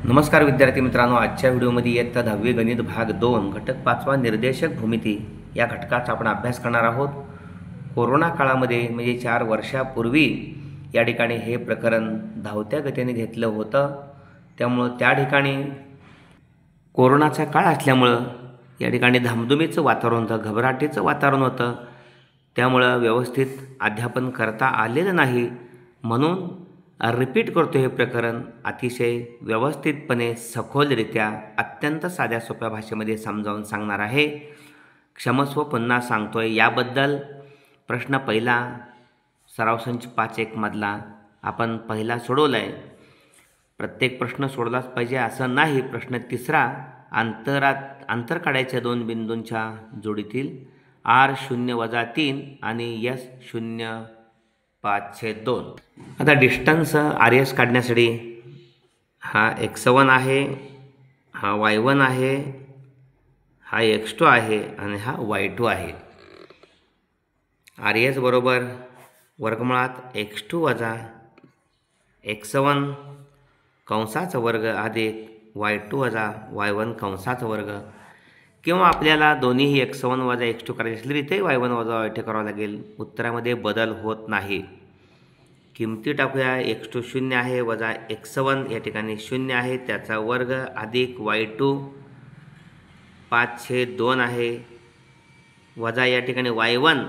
नमस्कार विद्यार्थी मित्रांनो, आजच्या व्हिडिओमध्ये इयत्ता 10वी गणित भाग 2 घटक 5वा निर्देशक भूमिती या घटकाचा आपण अभ्यास करणार आहोत। कोरोना काळामध्ये म्हणजे 4 वर्षापूर्वी या ठिकाणी हे प्रकरण धावत्या गतीने घेतलं होतं। त्यामुळे त्या ठिकाणी कोरोनाचा काळ असल्यामुळं या ठिकाणी धामधुमीचं वातावरण होतं, घबराटीचं वातावरण होतं। त्यामुळे व्यवस्थित अध्यापन करता आलेलं नाही, म्हणून रिपीट करतो हे प्रकरण अतिशय व्यवस्थितपणे सखोलरित्या अत्यंत साध्या सोप्या भाषेमध्ये समजावून सांगणार आहे। क्षमस्व पुन्हा सांगतोय याबद्दल। प्रश्न पहिला सराव संच 5-1 मधला आपण पहिला सोडवलाय। प्रत्येक प्रश्न सोडलाच पाहिजे असं नाही। प्रश्न तिसरा अंतर काढायच्या दोन बिंदूंच्या जोडीतील R0-3 आणि S0 5/2। आता डिस्टन्स RS काढण्यासाठी हा x1 आहे, हा y1 आहे, हा x2 आहे आणि हा y2 आहे। RS बरोबर वर्गमुळात x2 वजा x1 कंसाचा वर्ग अधिक y2 वजा y1 कंसाचा वर्ग, किंवा आपल्याला दोन्हीही x1 वजा x2 करायचे असले इथे y1 वजा y2 करावं लागेल। उत्तरामध्ये बदल होत नाही। किमती टाकूया। x2 0 आहे वजा x1 या ठिकाणी 0 आहे त्याचा वर्ग अधिक y2 5/2 आहे वजा या ठिकाणी y1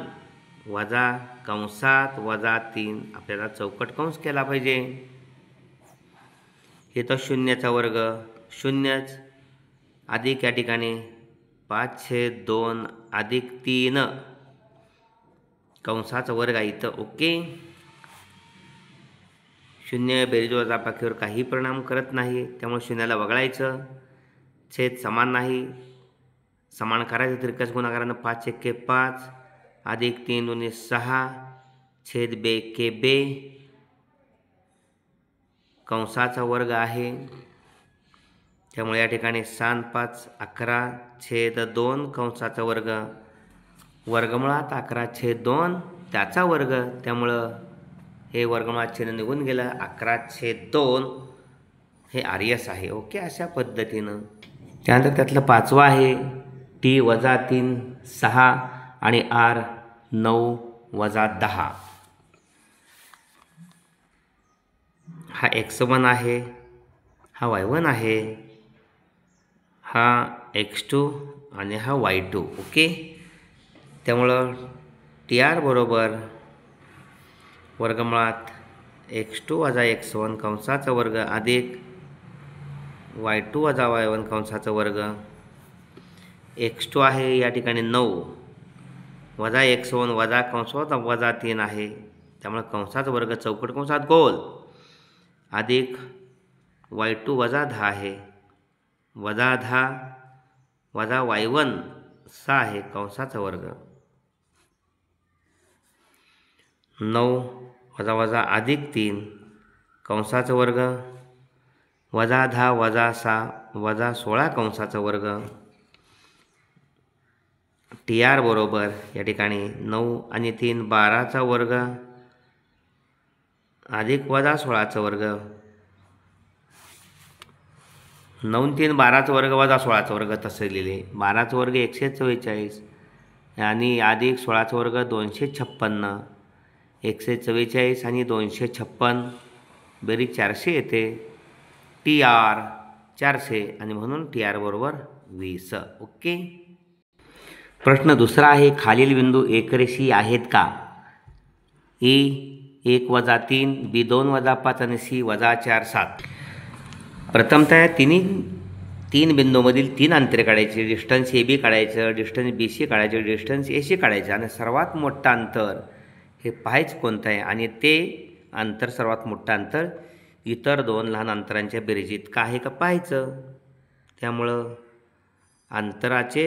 वजा कंसात वजा 3, आपल्याला चौकट कंस केला पाहिजे। हे तर 0चा वर्ग 0च अधिक या ठिकाणी 5/2 अधिक 3 कंसाचा वर्ग आहे इथं। ओके, 0 बेरीज वजाबाकीवर काही परिणाम करत नाही, त्यामुळे 0ला वगळायचं। छेद समान नाही, समान करायचं तिरकस गुणाकारानं 5 × 5 अधिक 3 × 6 छेद बे के बे कंसाचा वर्ग आहे। त्यामुळे या ठिकाणी 7×5 11 छेद 2 कंसाचा वर्ग वर्गमुळात 11/2 त्याचा वर्ग, त्यामुळं हे वर्गमुळात चिन्ह निघून गेलं। 11/2 हे RS आहे। ओके, अशा पद्धतीनं त्यानंतर त्यातलं 5वं आहे T-3 6 आणि R 9-10। हा x1 आहे, हा y1 आहे, हा x2 आणि हा y2। ओके, त्यामुळं TR बरोबर वर्गमुळात x2 वजा x1 कंसाचा वर्ग अधिक y2 वजा y1 कंसाचा वर्ग। x2 आहे या ठिकाणी 9 वजा x1 वजा कंसात वजा 3 आहे, त्यामुळे कंसाचा वर्ग चौकट कंसात गोल अधिक y2 वजा 10 आहे वजा 10 वजा y1 6 आहे कंसाचा वर्ग 9 वजा वजा अधिक 3 कंसाचा वर्ग वजा 10 वजा 6 वजा 16 कंसाचा वर्ग। TR बरोबर या ठिकाणी 9 आणि 3 12चा वर्ग अधिक वजा 16चा वर्ग। 9 आणि 3 12चा वर्ग वजा 16चा वर्ग तसे लिहिले। 12चा वर्ग 144 आणि अधिक 16चा वर्ग 256, 144 आणि 256 बेरीज 400 येते। TR 400 आणि म्हणून TR बरोबर 20। ओके, प्रश्न दुसरा आहे खालील बिंदू एकरेषीय आहेत का? E1-3, B2-5 आणि C-4-7। प्रथमतः तीन बिंदूमधील 3 अंतरे काढायची। डिस्टन्स AB काढायचं, डिस्टन्स BC काढायचं, डिस्टन्स AC काढायचं आणि सर्वात मोठं अंतर हे पाहायचं कोणतं आहे, आणि ते अंतर सर्वात मोठं अंतर इतर 2 लहान अंतरांच्या बेरजेत का आहे का पाहायचं। त्यामुळं अंतराचे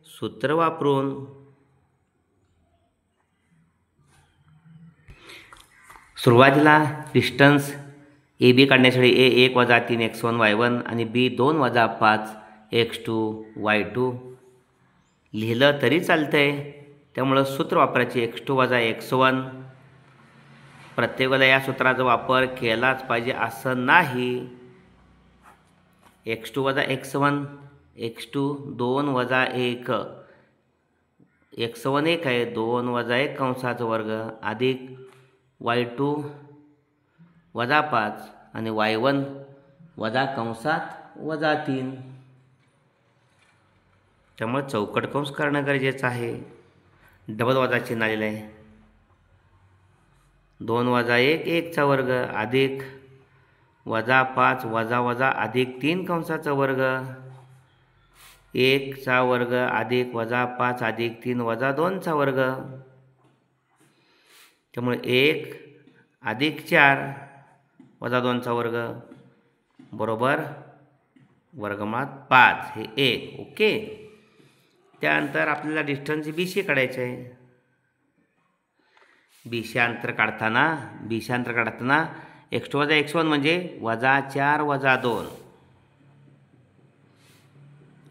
सूत्र वापरून सुरुवातीला डिस्टन्स AB काढण्यासाठी A1-3 x1 y1 आणि B2-5 x2 y2 लिहिलं तरी चालतंय। त्यामुळं सूत्र वापरायचे x2 वजा x1। प्रत्येक वेळेला या सूत्राचा वापर केलाच पाहिजे असं नाही। x2 वजा x1, x2 2 वजा 1, x1 1 आहे, 2 वजा 1 कंसाचा वर्ग अधिक y2 वजा 5 आणि y1 वजा कंसात वजा 3. त्यामुळे चौकट कंस करणं गरजेचं आहे. डबल वजा चिन्ह आलेलं आहे. 2 वजा 1 1 चा वर्ग अधिक वजा 5 वजा वजा अधिक 3 कंसाचा वर्ग 1 चा वर्ग अधिक वजा 5 अधिक 3 वजा 2 चा वर्ग. त्यामुळे 1 अधिक 4 वजा 2 चा वर्ग बरोबर वर्गमुळात 5 हे 1. ओके. त्यानंतर आपल्याला डिस्टन्स BC काढायचं आहे. BC अंतर काढताना x2 वजा x1 म्हणजे वजा 4 वजा 2.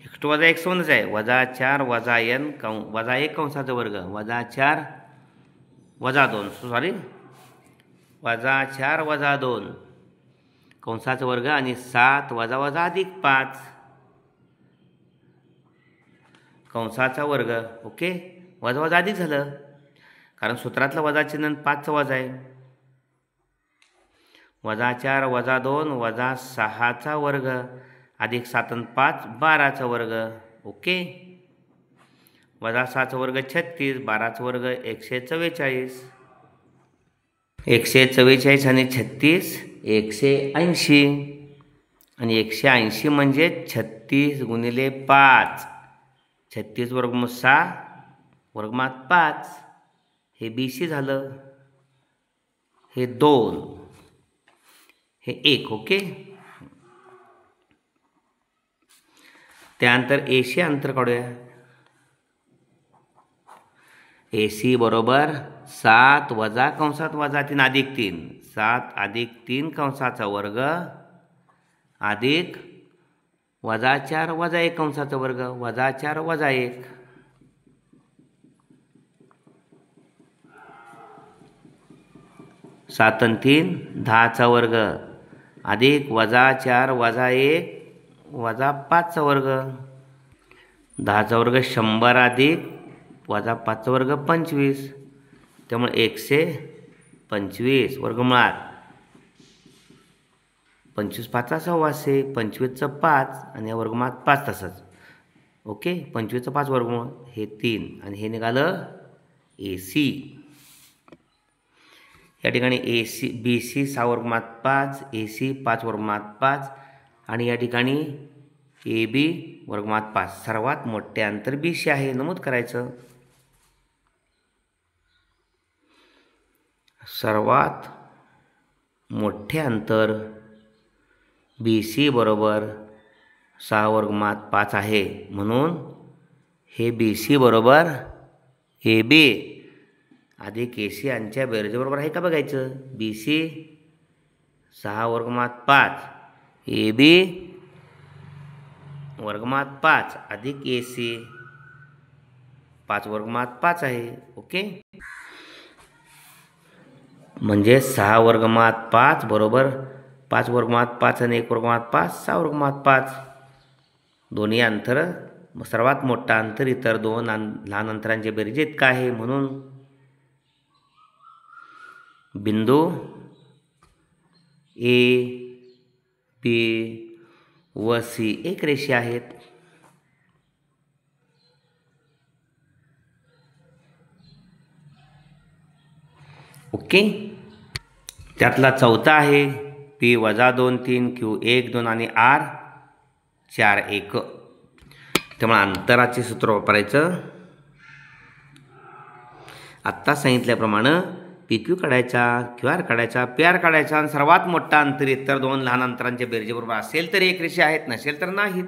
x2 वजा x1च आहे, वजा 4 वजा n वजा 1 कंसाचा वर्ग वजा 4 वजा 2 वजा 4 वजा 2 कंसाचा वर्ग आणि 7 वजा वजा अधिक 5 कंसाचा वर्ग. ओके. वजा वजा अधिक झालं कारण सूत्रातलं वजा चिन्ह 5चं वजा आहे. वजा 4 वजा 2 वजा 6चा वर्ग अधिक 7 आणि 5 12चा वर्ग. ओके. वजा 6चा वर्ग 36, 12चा वर्ग 144. 144 आणि 36 180 आणि 180 म्हणजे 36 गुणिले 5. 36 वर्गमूळ 6 वर्गमुळात 5 हे BC झालं. हे 2 हे 1. ओके. त्यानंतर AC अंतर काढूया. AC बरोबर 7 वजा कंसात वजा 3 अधिक 3 7 अधिक 3 कंसाचा वर्ग अधिक वजा 4 वजा 1 कंसाचा वर्ग वजा 4 वजा 1. 7 आणि 3 10चा वर्ग अधिक वजा 4 वजा 1 वजा 5चा वर्ग. 10चा वर्ग 100 अधिक वजा 5चा वर्ग 25. त्यामुळे 125 वर्गमुळात 25 5 600, 25चं 5 आणि वर्गमुळात 5 तसंच. ओके. 25चं 5 वर्गमूळ हे 3 आणि हे निघालं AC. या ठिकाणी BC 6 वर्गमुळात 5, AC 5 वर्गमुळात 5 आणि या ठिकाणी AB वर्गमुळात 5. सर्वात मोठे अंतर BC आहे. नमूद करायचं. सर्वात मोठे अंतर BC बरोबर 6 वर्गमुळात 5 आहे. म्हणून हे BC बरोबर AB अधिक AC यांच्या बेरजेबरोबर आहे का बघायचं. BC 6 वर्गमुळात 5 AB वर्गमुळात 5 अधिक AC 5 वर्गमुळात 5 आहे. ओके. म्हणजे 6 वर्गमुळात 5 बरोबर 5 वर्गमुळात 5 आणि 1 वर्गमुळात 5 6 वर्गमुळात 5. दोन्ही अंतर सर्वात मोठा अंतर इतर दोन लहान अंतरांच्या बेरजेत इतका आहे. म्हणून बिंदू A, B व C एक रेषीय आहेत. ओके. त्यातला चौथा आहे P वजा 2 3 Q 1 2 आणि R 4 1. त्यामुळे अंतराचे सूत्र वापरायचं. आत्ता सांगितल्याप्रमाणे PQ काढायचा, QR काढायचा, PR काढायचा आणि सर्वात मोठा अंतर इतर दोन लहान अंतरांच्या बेरजेबरोबर असेल तर एक रेषा आहेत, नसेल तर नाहीत.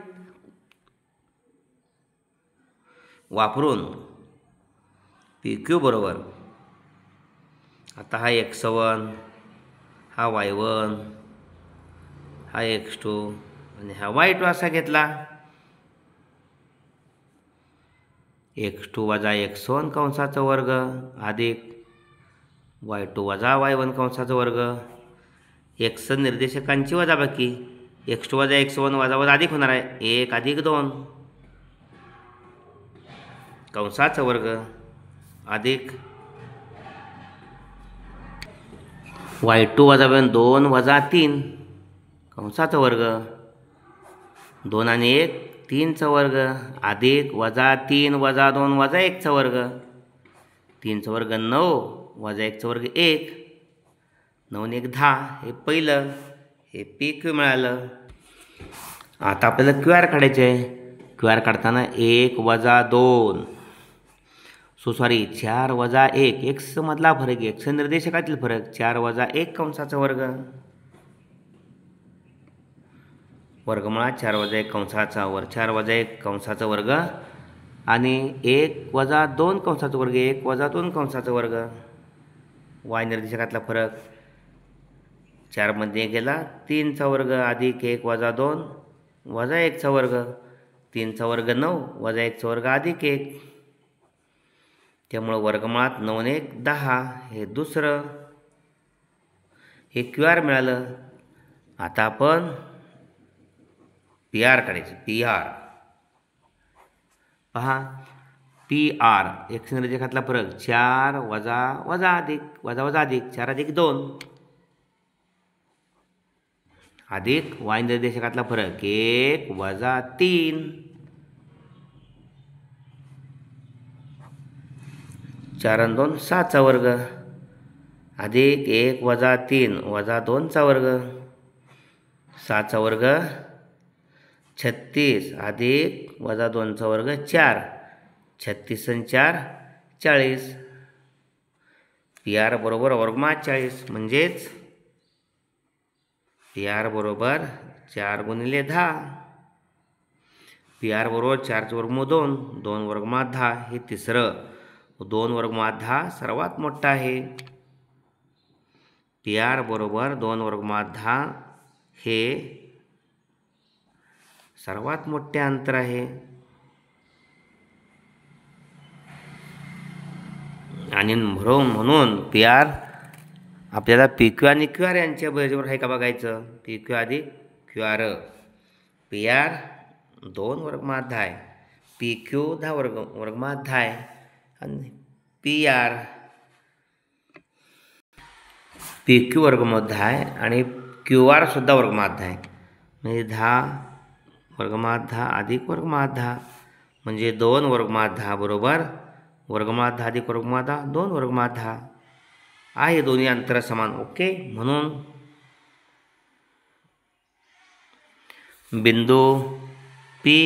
वापरून PQ बरोबर आता हा x1, हा y1, हा x2 आणि हा y2 असा घेतला. x2 वजा x1 कंसाचा वर्ग अधिक y2 वजा y1 कंसाचा वर्ग. x निर्देशकांची वजाबाकी x2 वजा x1 वजा वजा अधिक होणार आहे 1 अधिक 2 कंसाचा वर्ग अधिक y2 वजा 2 वजा 3 कंसाचा वर्ग 2 आणि 1 3चा वर्ग अधिक वजा 3 वजा 2 वजा 1चा वर्ग 3चा वर्ग 9 वजा 1चा वर्ग 1 9 1 10 हे पहिलं हे पी क्यू मिळालं. आता आपल्याला क्यू आर काढायचे आहे. क्यू आर काढताना 1 वजा 2 सॉरी 4 वजा 1 एक्स मधला फरक एक्स निर्देशकातील फरक 4 वजा 1 कंसाचा वर्ग वर्गमुळात 4 वजा 1 कंसाचा वर्ग 4 वजा 1 कंसाचा वर्ग आणि 1 वजा 2 कंसाचा वर्ग 1 वजा 2 कंसाचा वर्ग वाय निर्देशकातला फरक 4 मध्ये गेला 3चा वर्ग अधिक 1 वजा 2 वजा 1चा वर्ग 3चा वर्ग 9 वजा 1चा वर्ग अधिक 1 त्यामुळे वर्गमुळात 9 1 10 हे दुसरं हे क्यू आर मिळालं. आता आपण पी आर काढायचे. पी आर पहा पी आर एक्स निर्देशकातला फरक 4 वजा वजा अधिक वजा वजा अधिक 4 अधिक 2 अधिक वाय निर्देशकातला फरक 1 वजा 3 4 आणि 2 6चा वर्ग अधिक 1 वजा 3 वजा 2चा वर्ग 6चा वर्ग 36 अधिक वजा 2चा वर्ग 4 36 आणि 4 40 पी आर बरोबर वर्गमुळात 40 म्हणजेच पी आर बरोबर 4 गुणिले 10 पी आर बरोबर 4चे वर्गमूळ 2 2 वर्गमुळात 10 हे तिसरं 2 वर्गमुळात 10 सर्वात मोठा आहे. पी आर बरोबर 2 वर्गमुळात 10 हे सर्वात मोठे अंतर आहे आणि म्हणून पी आर आपल्याला पी क्यू आणि क्यू आर यांच्या बेरजेवर आहे का बघायचं. पी क्यू अधिक क्यू आर पी आर 2 वर्गमुळात 10 आहे पी क्यू 10 वर्गमुळात 10 आहे आणि पी आर पी क्यू वर्गमुळात 10 आहे आणि क्यू आर सुद्धा वर्गमुळात 10 आहे म्हणजे 10 वर्गमुळात 10 अधिक वर्गमुळात 10 म्हणजे 2 वर्गमुळात 10 बरोबर वर्गमुळात 10 अधिक वर्गमुळात 10 2 वर्गमुळात 10 आहे दोन्ही अंतर समान. ओके म्हणून बिंदू पी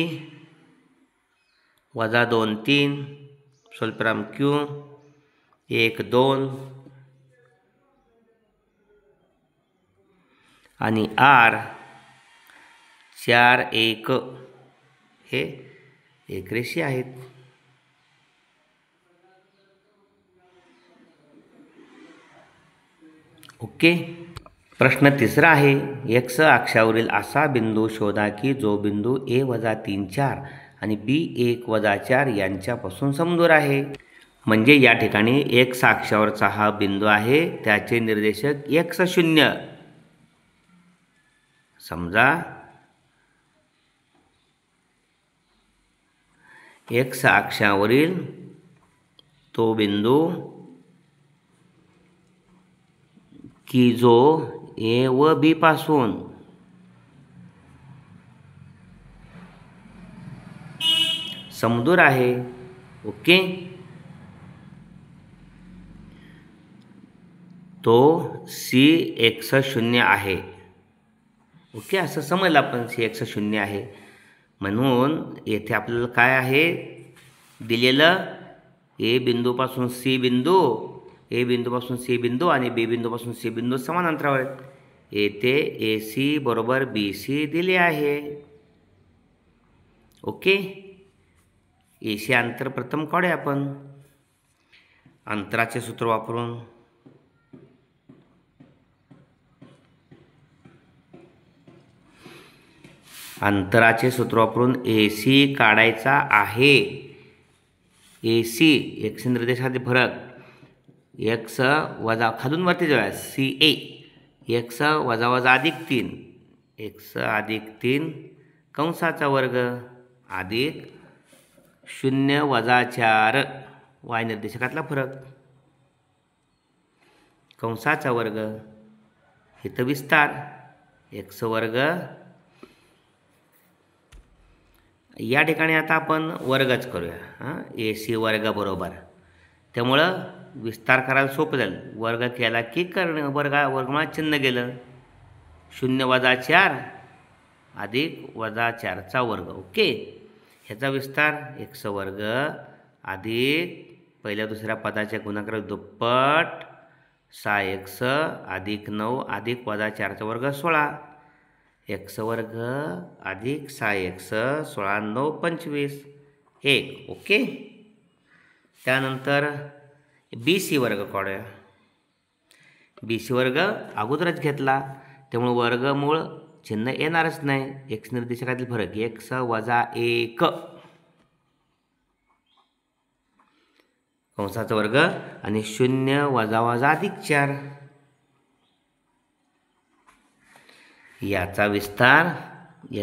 वजा 2 3 स्वल्पविराम क्यू 1 2 आणि आर 4 1 हे एकरेषीय आहेत. ओके प्रश्न तिसरा आहे एक्स अक्षावरील असा बिंदू शोधा की जो बिंदू ए वजा 3 4 आणि बी 1 वजा 4 यांच्यापासून समदूर आहे. म्हणजे या ठिकाणी एक्स अक्षावरचा हा बिंदू आहे त्याचे निर्देशक x0 समजा एक्स अक्षावरील तो बिंदू की जो ए व बी पासून समदूर आहे. ओके तो C x0 आहे. ओके असं समजलं आपण C x0 आहे म्हणून येथे आपल्याला काय आहे दिलेलं ए बिंदूपासून सी बिंदू ए बिंदूपासून सी बिंदू आणि बी बिंदूपासून सी बिंदू समान अंतरावर आहेत. येथे ए सी बरोबर बी सी दिले आहे. ओके ए सी अंतर प्रथम काढूया आपण अंतराचे सूत्र वापरून. अंतराचे सूत्र वापरून ए सी काढायचा आहे. ए सी एक्स निर्देशातील फरक एक्स वजा खालून वरती जाऊया सी ए एक्स वजा वजा अधिक 3 x अधिक 3 कंसाचा वर्ग अधिक 0 वजा 4 y निर्देशकातला फरक कंसाचा वर्ग इथं विस्तार x वर्ग. या ठिकाणी आता आपण वर्गच करूया AC वर्ग बरोबर. त्यामुळं विस्तार करायला सोपं झालं. वर्ग केला की वर्गमुळात चिन्ह गेलं. 0 वजा 4 अधिक वजा 4चा वर्ग. ओके. ह्याचा विस्तार x वर्ग अधिक पहिल्या दुसऱ्या पदाच्या गुणाकार दुप्पट 6x अधिक 9 अधिक वजा 4चा वर्ग 16 x वर्ग अधिक 6x 16 9 25 1. ओके. त्यानंतर BC वर्ग काढूया. BC वर्ग अगोदरच घेतला त्यामुळे वर्गमूळ चिन्ह येणारच नाही. x निर्देशकातील फरक x वजा 1 कंसाचा वर्ग आणि 0 वजा वजा अधिक 4 याचा विस्तार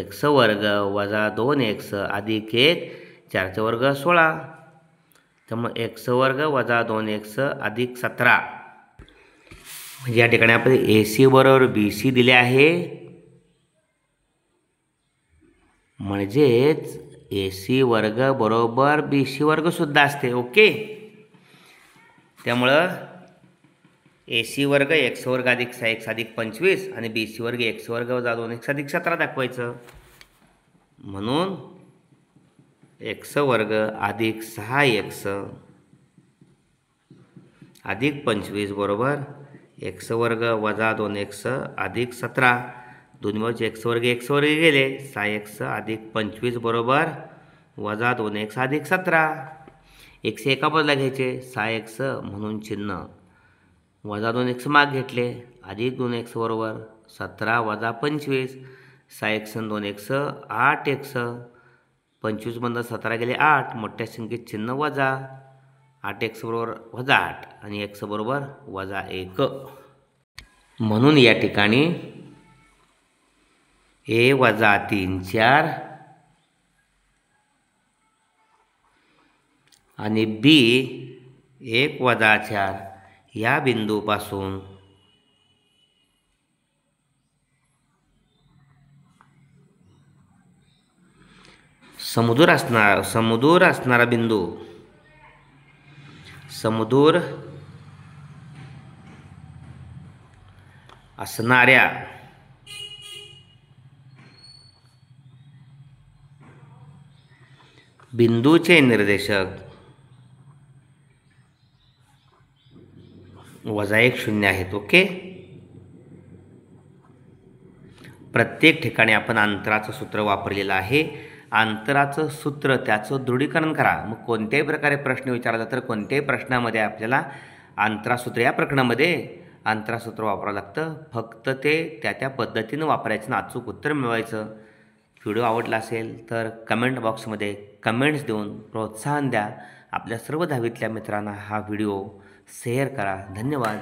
x वर्ग वजा 2x अधिक 1 4चा वर्ग 16. त्यामुळे x वर्ग वजा 2x अधिक 17. म्हणजे या ठिकाणी आपण AC बरोबर BC दिले आहे. म्हणजेच AC वर्ग बरोबर BC वर्ग सुद्धा असते. ओके. त्यामुळं AC वर्ग x वर्ग अधिक 6x अधिक 25 आणि BC वर्ग x वर्ग वजा 2x अधिक 17 दाखवायचं. म्हणून x वर्ग अधिक 6x अधिक 25 बरोबर x वर्ग वजा 2x अधिक 17. दोन्ही बाजूचे x वर्ग गेले. 6x अधिक 25 बरोबर वजा 2x अधिक 17. x एका बाजूला घ्यायचे 6x म्हणून चिन्ह वजा 2x माग घेतले अधिक 2x बरोबर 17 वजा 25 6x आणि 2x 8x 25 बंद 17 गेले 8 मोठ्या संख्येत चिन्ह वजा 8x बरोबर वजा 8 आणि x बरोबर वजा 1. म्हणून या ठिकाणी A वजा 3 4 आणि B 1 वजा 4 या बिंदूपासून समदूर असणारा बिंदू समदूर असणाऱ्या बिंदूचे निर्देशक वजा 1 0 आहेत. ओके. प्रत्येक ठिकाणी आपण अंतराचं सूत्र वापरलेलं आहे. अंतराचं सूत्र त्याचं दृढीकरण करा. मग कोणत्याही प्रकारे प्रश्न विचारला तर कोणत्याही प्रश्नामध्ये आपल्याला अंतरासूत्र या प्रकरणामध्ये अंतरासूत्र वापरावं लागतं. फक्त ते त्या पद्धतीनं वापरायचं आणि अचूक उत्तर मिळवायचं. व्हिडिओ आवडला असेल तर कमेंट बॉक्समध्ये कमेंट्स देऊन प्रोत्साहन द्या. आपल्या सर्व 10वीतल्या मित्रांना हा व्हिडिओ शेअर करा. धन्यवाद.